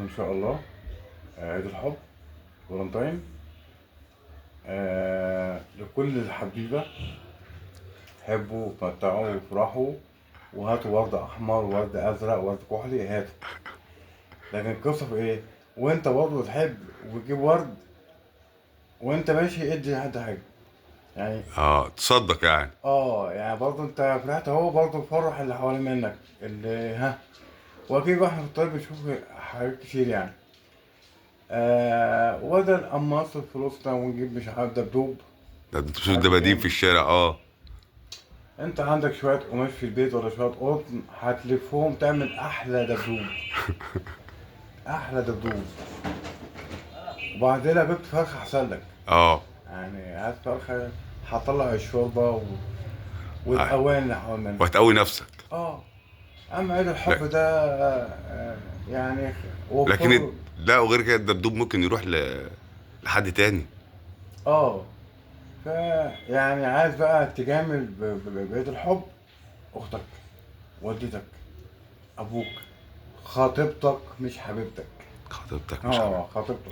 ان شاء الله عيد الحب، فالنتين، لكل الحبيبة. حبوا وتمتعوا وافرحوا، وهاتوا ورد احمر، ورد ازرق، ورد كحلي، هاتوا. لكن القصة في ايه؟ وانت برضه تحب وتجيب ورد وانت ماشي، ادي لحد حاجة يعني. تصدق يعني. يعني برضه انت فرحت اهو، برضه فرح اللي حوالين منك، اللي واكيد بقى احنا في الطريق بنشوف حاجات كتير يعني. وبدل اما نصرف فلوسنا ونجيب مش عارف دبدوب، ده انت بتشوف دباديب في هتجيب. الشارع. انت عندك شوية قماش في البيت ولا شوية قطن، هتلفهم تعمل احلى دبدوب، احلى دبدوب. وبعدين جبت فرخة احسن لك. اه يعني هات فرخة، هتطلع الشوربة اه والاواني اللي حوالين منها. وهتقوي نفسك. اه. اما عيد لا الحب ده يعني لكن وفر. لا، وغير كده الدبدوب ممكن يروح لحد تاني. اه. ف يعني عايز بقى تجامل بعيد الحب، اختك، والدتك، ابوك، خطيبتك مش حبيبتك. خطيبتك مش حبيبي. خطيبتك.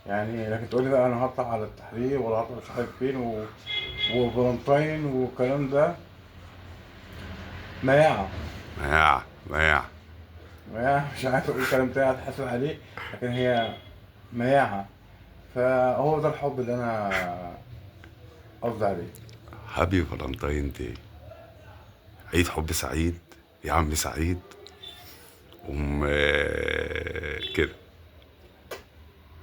يعني لكن تقول لي بقى انا هطلع على التحرير ولا هطلع مش عارف فين وفالنتين والكلام ده، مياعة. مياع. مياعة. مش عارف اقول كلام تاني هتحاسب عليه، لكن هي مياعة. فهو ده الحب اللي انا قصدي عليه. هابي فالنتاين داي. عيد حب سعيد يا عم سعيد. كده.